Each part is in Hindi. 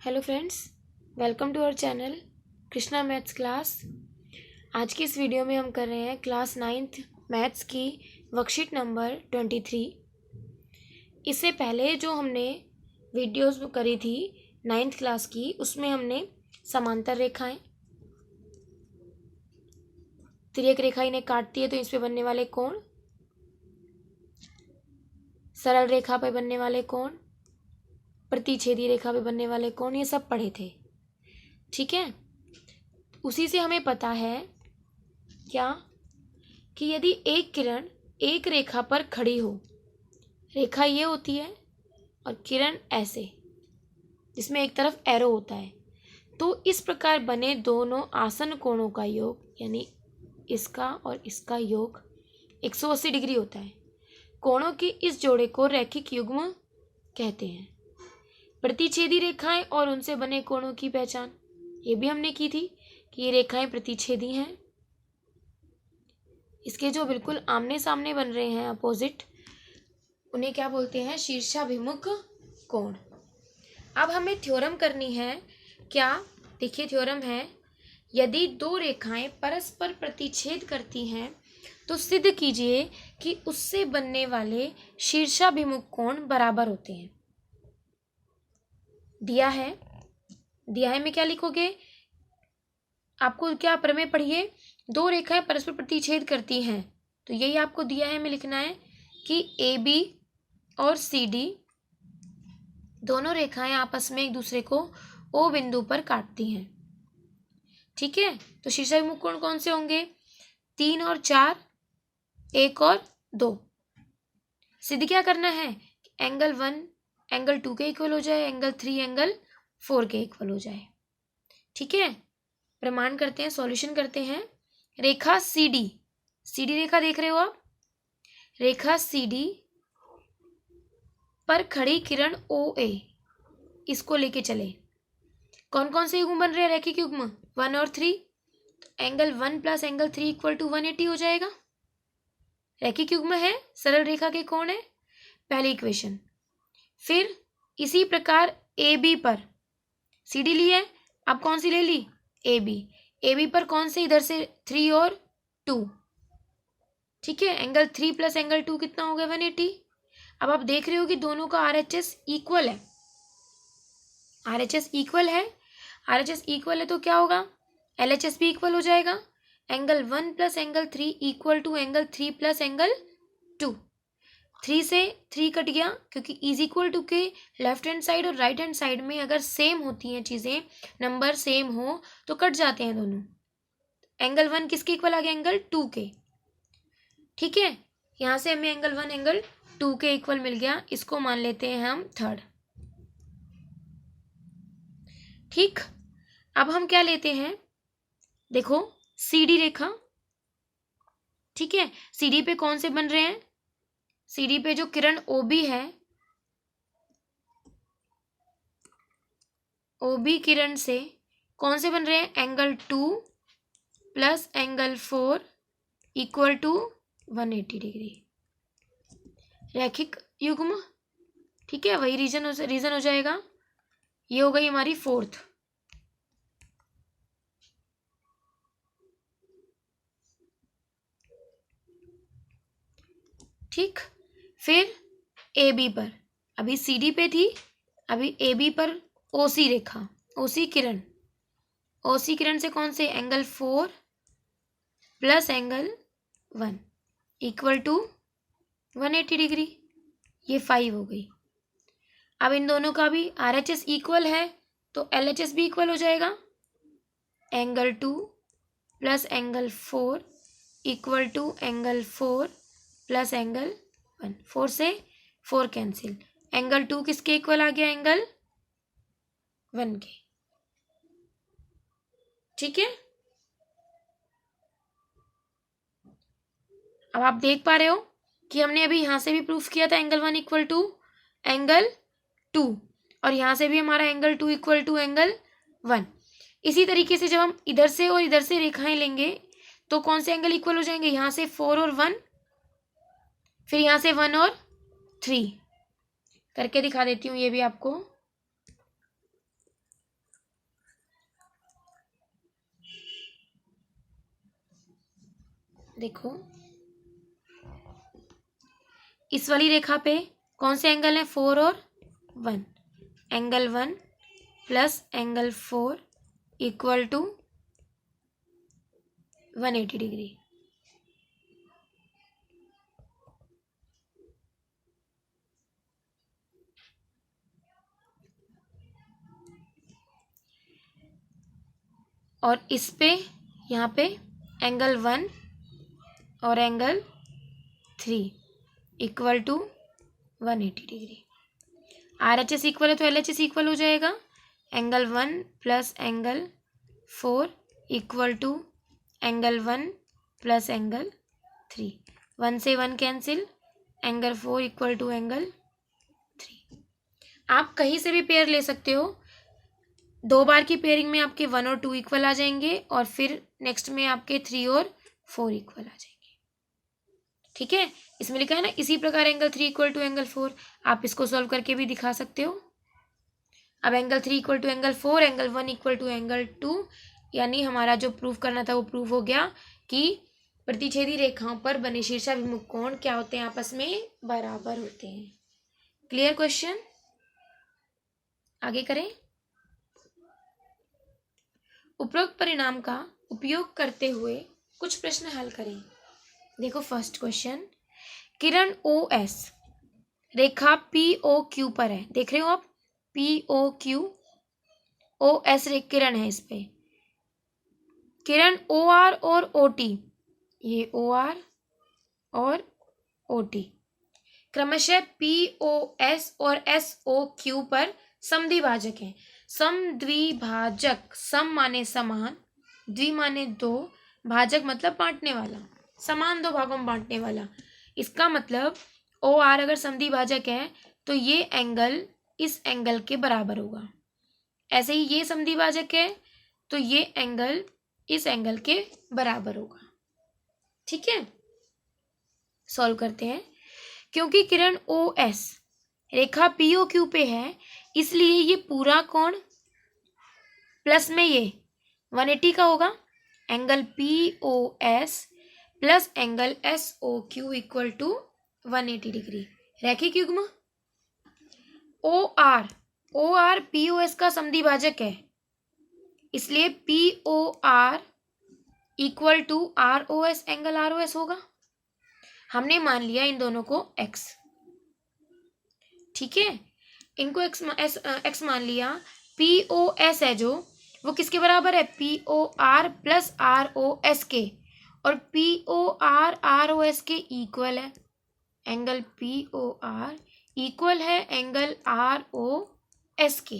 Hello friends, welcome to our channel Krishna maths class. आज की इस वीडियो में हम कर रहे हैं क्लास 9th मैथ्स की वर्कशीट नंबर 23। इससे पहले जो हमने वीडियोस करी थी 9th क्लास की, उसमें हमने समांतर रेखाएं, तिर्यक रेखा इन्हें काटती है तो इस पे बनने वाले कोण, सरल रेखा पे बनने वाले कोण, प्रतिच्छेदी रेखा पे बनने वाले कोण, ये सब पढ़े थे। ठीक है, उसी से हमें पता है क्या कि यदि एक किरण एक रेखा पर खड़ी हो, रेखा ये होती है और किरण ऐसे, जिसमें एक तरफ एरो होता है, तो इस प्रकार बने दोनों आसन कोणों का योग यानी इसका और इसका योग 180 डिग्री होता है। कोणों के इस जोड़े को रैखिक युग्म कहते हैं। प्रतिच्छेदी रेखाएं और उनसे बने कोणों की पहचान ये भी हमने की थी कि ये रेखाएं प्रतिच्छेदी हैं। इसके जो बिल्कुल आमने सामने बन रहे हैं अपोजिट, उन्हें क्या बोलते हैं? शीर्षाभिमुख कोण। अब हमें थ्योरम करनी है। क्या? देखिए, थ्योरम है, यदि दो रेखाएं परस्पर प्रतिच्छेद करती हैं तो सिद्ध कीजिए कि उससे बनने वाले शीर्षाभिमुख कोण बराबर होते हैं। दिया है में क्या लिखोगे? आपको क्या प्रमेय पढ़िए, दो रेखाएं परस्पर प्रतिच्छेद करती हैं, तो यही आपको दिया है में लिखना है कि ए बी और सी डी दोनों रेखाएं आपस में एक दूसरे को ओ बिंदु पर काटती हैं। ठीक है, तो शीर्षाभिमुख कोण कौन से होंगे? 3 और 4, 1 और 2। सिद्ध क्या करना है? एंगल 1 एंगल 2 के इक्वल हो जाए, एंगल 3 एंगल 4 के इक्वल हो जाए। ठीक है, प्रमाण करते हैं, सॉल्यूशन करते हैं। रेखा सी डी रेखा देख रहे हो आप? रेखा सी डी पर खड़ी किरण ओ ए, इसको लेके चले। कौन कौन से युग्म बन रहे हैं रैखिक युग्म? 1 और 3, तो angle 1 plus angle 3 equal to 180 हो जाएगा। रैखिक युग्म है, सरल रेखा के कोण है, पहली इक्वेशन। फिर इसी प्रकार ए बी पर सी डी ली है, अब कौन सी ले ली? ए बी पर कौन से? इधर से 3 और 2। ठीक है, एंगल 3 प्लस एंगल 2 कितना हो गया? 180। अब आप देख रहे हो कि दोनों का RHS इक्वल है। RHS इक्वल है तो क्या होगा? LHS भी इक्वल हो जाएगा। Angle 1 plus angle 3 equal to angle 3 plus angle 2। 3 से 3 कट गया, क्योंकि इज इक्वल टू के लेफ्ट हैंड साइड और राइट हैंड साइड में अगर सेम होती हैं चीज़ें, नंबर सेम हो तो कट जाते हैं दोनों। एंगल 1 किसके इक्वल आ गया? एंगल 2 के। ठीक है, यहाँ से हमें एंगल 1 एंगल 2 के इक्वल मिल गया, इसको मान लेते हैं हम थर्ड। ठीक, अब हम क्या लेते हैं? देखो, सी डी रेखा। ठीक है, सी डी पे कौन से बन रहे हैं? सी डी पे जो किरण ओ बी है, ओ बी किरण से कौन से बन रहे हैं? Angle 2 plus angle 4 equal to 180 degree, रैखिक युग्म। ठीक है, वही रीजन हो जाएगा। ये हो गई हमारी फोर्थ। ठीक, फिर ए बी पर, अभी सी डी पे थी, अभी ए बी पर ओ सी रेखा, ओ सी किरण से कौन से? Angle 4 plus angle 1 equal to 180 degree, ये 5 हो गई। अब इन दोनों का भी RHS इक्वल है तो LHS भी इक्वल हो जाएगा। Angle 2 plus angle 4 equal to angle 4 plus angle 1। 4 से 4 कैंसिल, एंगल 2 किसके इक्वल आ गया? एंगल 1 के। ठीक है, अब आप देख पा रहे हो कि हमने अभी यहां से भी प्रूफ किया था एंगल 1 इक्वल टू एंगल 2, और यहां से भी हमारा एंगल 2 इक्वल टू एंगल 1। इसी तरीके से जब हम इधर से और इधर से रेखाएं लेंगे तो कौन से एंगल इक्वल हो जाएंगे? यहां से 4 और 1, फिर यहां से 1 और 3 करके दिखा देती हूँ ये भी आपको। देखो इस वाली रेखा पे कौन से एंगल हैं, 4 और 1। Angle 1 plus angle 4 equal to 180 degree. और इस पे यहाँ पे एंगल 1 और angle 3 equal to 180 degree. RHS equal है तो LHS इक्वल हो जाएगा। Angle 1 plus angle 4 equal to angle 1 plus angle 3। 1 से 1 cancel, angle 4 equal to angle 3। आप कहीं से भी पेयर ले सकते हो। 2 बार की पेयरिंग में आपके 1 और 2 इक्वल आ जाएंगे और फिर नेक्स्ट में आपके 3 और 4 इक्वल आ जाएंगे। ठीक है, इसमें लिखा है ना, इसी प्रकार एंगल 3 इक्वल टू एंगल 4। आप इसको सॉल्व करके भी दिखा सकते हो। अब angle 3 equal to angle 4, angle 1 equal to angle 2, यानी हमारा जो प्रूफ करना था वो प्रूफ हो गया कि प्रतिच्छेदी रेखाओं पर बने शीर्षाभिमुख कोण क्या होते हैं, आपस में बराबर होते हैं। क्लियर क्वेश्चन, आगे करें। उपरोक्त परिणाम का उपयोग करते हुए कुछ प्रश्न हल करें। देखो फर्स्ट क्वेश्चन, किरण OS रेखा POQ पर है। देख रहे हो आप, POQ, OS किरण है इस पे। किरण OR और OT, ये OR और OT क्रमशः POS और SOQ पर समद्विभाजक हैं। समद्विभाजक, सम माने समान, द्वि माने दो, भाजक मतलब बांटने वाला, समान 2 भागों में बांटने वाला। इसका मतलब OR अगर समद्विभाजक है तो ये एंगल इस एंगल के बराबर होगा। ऐसे ही ये समद्विभाजक है तो ये एंगल इस एंगल के बराबर होगा। ठीक है, सॉल्व करते हैं। क्योंकि किरण OS रेखा POQ पे है, इसलिए ये पूरा कोण प्लस में ये 180 का होगा। Angle POS plus angle SOQ equal to 180 degree. रैखिक युग्म OR POS का समद्विभाजक है, इसलिए POR equal to ROS angle ROS होगा। हमने मान लिया इन दोनों को x। ठीक है, इनको x मान लिया। POS है जो, वो किसके बराबर है, POR प्लस ROS के, और POR ROS के इक्वल है। एंगल POR इक्वल है एंगल ROS के।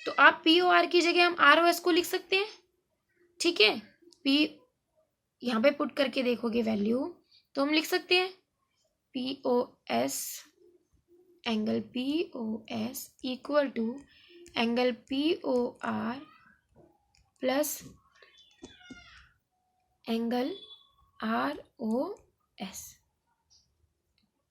तो आप POR की जगह हम ROS को लिख सकते हैं। ठीक है, यहाँ पे पुट करके देखोगे वैल्यू तो हम लिख सकते हैं POS, angle POS equal to angle POR plus angle ROS।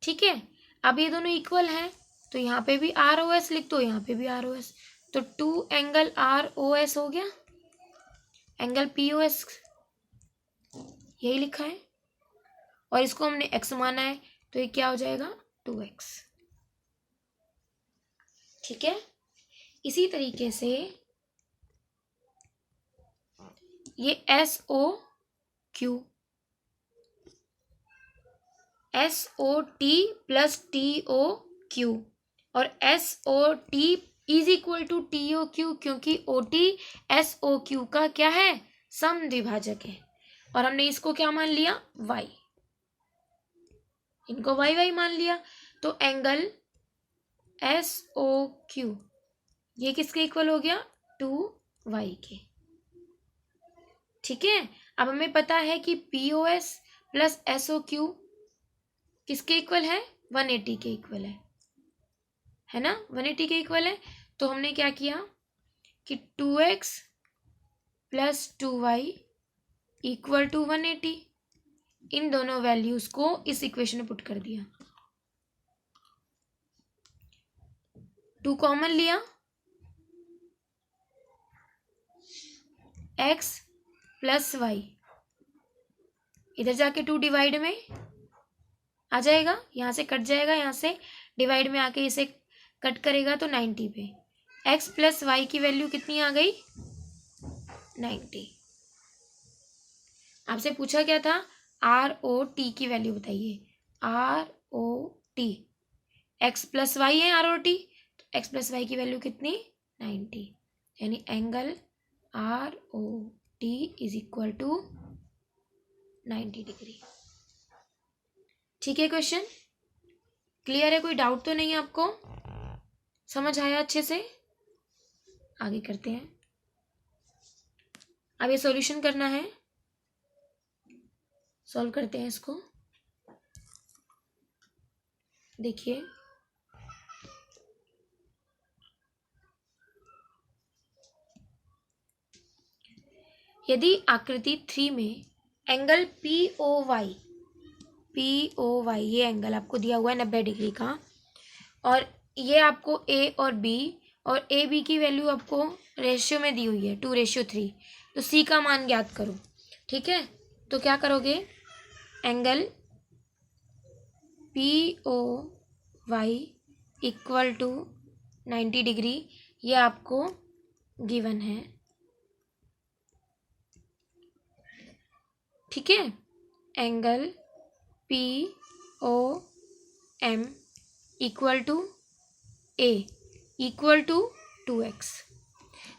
ठीक है, अब ये दोनों इक्वल हैं तो यहाँ पे भी ROS लिख दो, यहाँ पे भी ROS, तो 2 एंगल ROS हो गया। एंगल POS यही लिखा है और इसको हमने x माना है तो ये क्या हो जाएगा, 2x। ठीक है, इसी तरीके से ये SOT प्लस TOQ और SOT is equal to TOQ, क्योंकि OT SOQ का क्या है, समद्विभाजक है। और हमने इसको क्या मान लिया, y, इनको y मान लिया। तो एंगल SOQ ये किसके इक्वल हो गया, 2y के। ठीक है, अब हमें पता है कि POS प्लस SOQ किसके इक्वल है, 180 के इक्वल है ना, 180 के इक्वल है। तो हमने क्या किया कि 2x plus 2y equal to 180, इन दोनों वैल्यूज को इस इक्वेशन में पुट कर दिया। 2 कॉमन लिया, x प्लस y इधर जाके 2 डिवाइड में आ जाएगा, यहाँ से कट जाएगा, यहाँ से डिवाइड में आके इसे कट करेगा तो 90 पे x प्लस वाई की वैल्यू कितनी आ गई 90। आपसे पूछा क्या था ROT की वैल्यू बताइए। ROT x प्लस वाई है ROT, तो x प्लस वाई की वैल्यू कितनी 90, यानी angle ROT is equal to 90 degree. ठीक है, क्वेश्चन क्लियर है? कोई डाउट तो नहीं है आपको? समझ आया अच्छे से? आगे करते हैं। अब ये सॉल्यूशन करना है, सॉल्व करते हैं इसको। देखिए यदि आकृति 3 में एंगल POY ये एंगल आपको दिया हुआ है 90 डिग्री का, और ये आपको A और B और AB की वैल्यू आपको रेशियो में दी हुई है 2:3, तो C का मान ज्ञात करो। ठीक है, तो क्या करोगे, angle POY equal to 90 degree, ये आपको गिवन है। ठीक है, angle POM equal to A equal to 2x।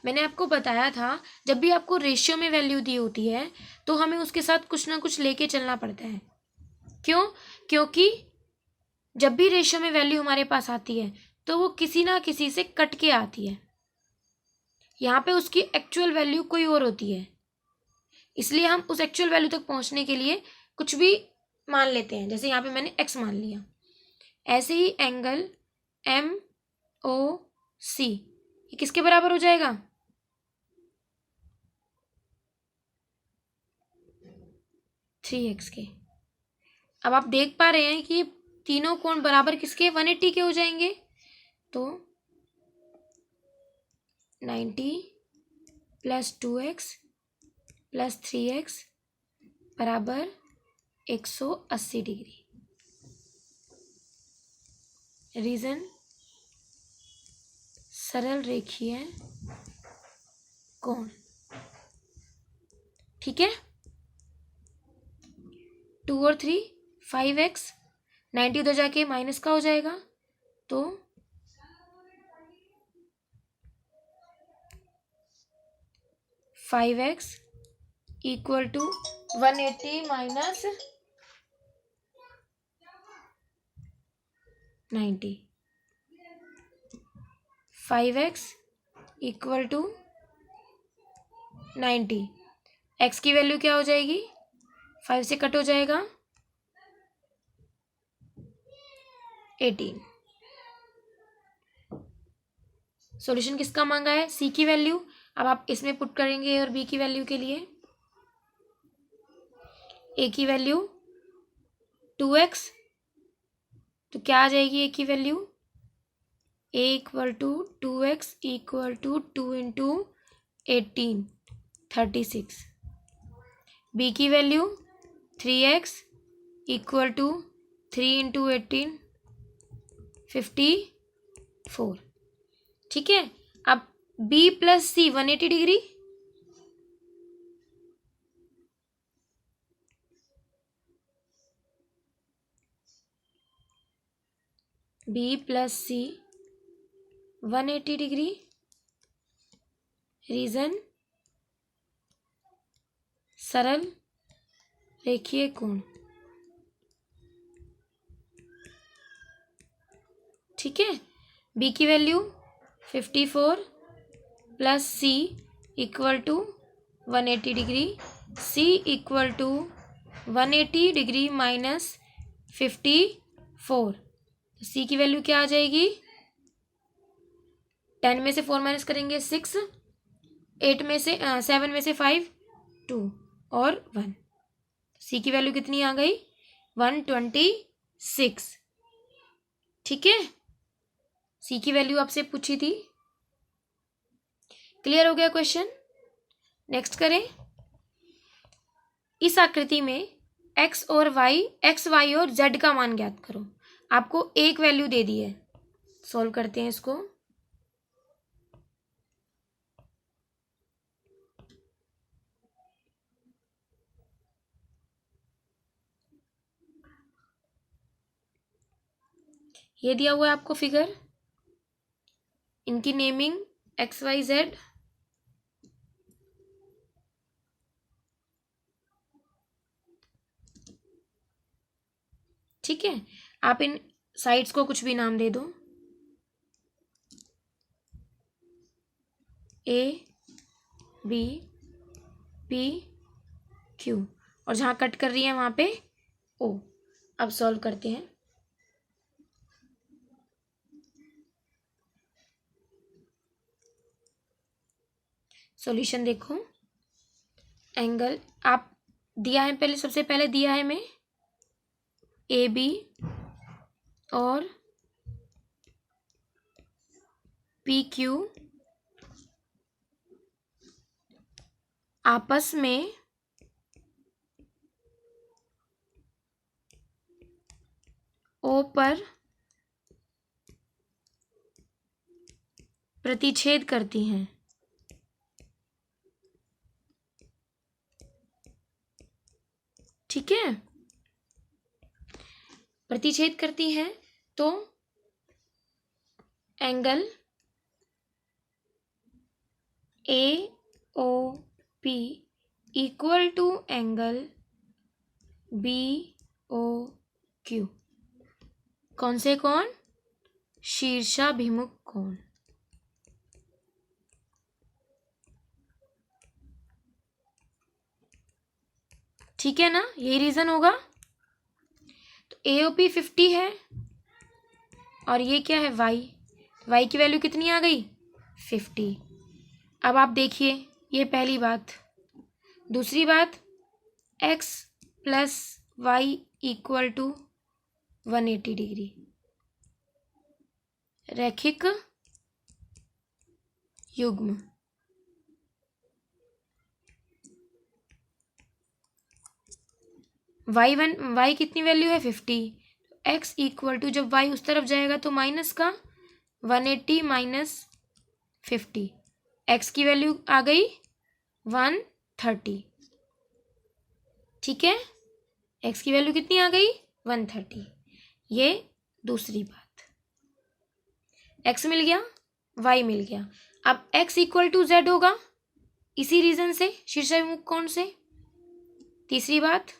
मैंने आपको बताया था जब भी आपको रेशियो में वैल्यू दी होती है तो हमें उसके साथ कुछ ना कुछ लेके चलना पड़ता है। क्यों? क्योंकि जब भी रेशियो में वैल्यू हमारे पास आती है तो वो किसी ना किसी से कट के आती है। यहाँ पे उसकी एक्चुअल वैल्यू कोई और होती है, इसलिए हम उस एक्चुअल वैल्यू तक पहुँचने के लिए कुछ भी मान लेते हैं। जैसे यहाँ पे मैंने x मान लिया, ऐसे ही एंगल MOC ये किसके बराबर हो जाएगा 3x के। अब आप देख पा रहे हैं कि तीनों कोण बराबर किसके 180 के हो जाएंगे, तो 90 प्लस 2x प्लस 3x बराबर 180 डिग्री। रीजन सरल रेखीय कोण। ठीक है, 2 और 3 5x, 90 उधर जाके माइनस का हो जाएगा, तो 5x equal to 180 minus 90। 5x equal to 90, x की वैल्यू क्या हो जाएगी 5 से कट हो जाएगा 18। सॉल्यूशन किसका मांगा है c की वैल्यू। अब आप इसमें पुट करेंगे और b की वैल्यू के लिए a की वैल्यू 2x, तो क्या आ जाएगी a की value a equal to 2x equal to 2 into 18 36। b की value 3x equal to 3 into 18 54। ठीक है, अब b plus c 180 degree, b plus c 180 degree. Reason सरल रेखीय कोण। ठीक है, b की value 54 plus c equal to 180 degree, c equal to 180 degree minus 54, तो c की वैल्यू क्या आ जाएगी 10 में से 4 माइनस करेंगे 6, 8 में से 7 में से 5 2 और 1, c की वैल्यू कितनी आ गई 126। ठीक है, c की वैल्यू आपसे पूछी थी। क्लियर हो गया क्वेश्चन? नेक्स्ट करें। इस आकृति में एक्स और वाई, एक्स वाई और जेड का मान ज्ञात करो। आपको एक वैल्यू दे दी है, सॉल्व करते हैं इसको। ये दिया हुआ है आपको फिगर, इनकी नेमिंग एक्स वाई जेड। ठीक है, आप इन साइड्स को कुछ भी नाम दे दो, ए बी पी क्यू, और जहां कट कर रही है वहां पे ओ। अब सॉल्व करते हैं। सॉल्यूशन देखो, एंगल आप दिया है, पहले सबसे पहले दिया है मैं ए बी और पी क्यू आपस में ओ पर प्रतिच्छेद करती हैं। ठीक है, प्रतिच्छेद करती हैं तो angle A O P equal to angle B O Q. कौन से कोण? शीर्षाभिमुख कोण। ठीक है ना, यही रीजन होगा। तो एओपी 50 है और ये क्या है वाई, वाई की वैल्यू कितनी आ गई 50। अब आप देखिए, ये पहली बात। दूसरी बात, x plus y equal to 180 degree, रैखिक युग्म। वाई कितनी वैल्यू है 50, एक्स इक्वल टू, जब वाई उस तरफ जाएगा तो माइनस का 180 माइनस 50, एक्स की वैल्यू आ गई 130। ठीक है, एक्स की वैल्यू कितनी आ गई 130। ये दूसरी बात, एक्स मिल गया, वाई मिल गया। अब एक्स इक्वल टू जेड होगा इसी रीजन से, शीर्षाभिमुख कोण से। तीसरी बात,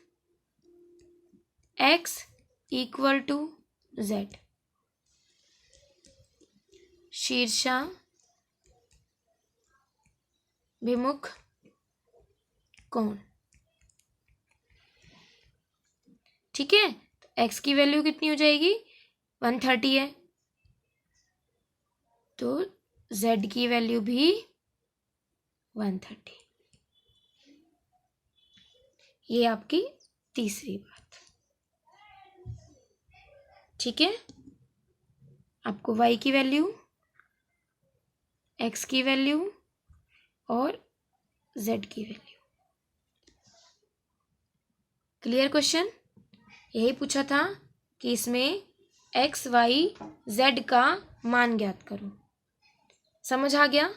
एक्स इक्वल टू जेड, शीर्षाभिमुख कोण। ठीक है, तो एक्स की वैल्यू कितनी हो जाएगी 130 है, तो जेड की वैल्यू भी 130। ये आपकी तीसरी बात। ठीक है, आपको वाई की वैल्यू, एक्स की वैल्यू और जेड की वैल्यू। Clear question? यही पूछा था कि इसमें एक्स वाई जेड का मान ज्ञात करो। समझ आ गया?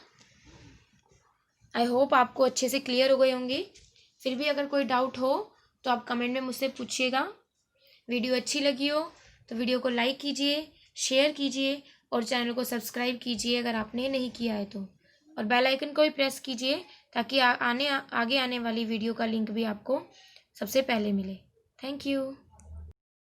आई होप आपको अच्छे से क्लियर हो गए होंगे। फिर भी अगर कोई डाउट हो तो आप कमेंट में मुझसे पूछिएगा। वीडियो अच्छी लगी हो तो वीडियो को लाइक कीजिए, शेयर कीजिए और चैनल को सब्सक्राइब कीजिए अगर आपने नहीं किया है तो, और बेल आइकन को भी प्रेस कीजिए ताकि आगे आने वाली वीडियो का लिंक भी आपको सबसे पहले मिले। Thank you.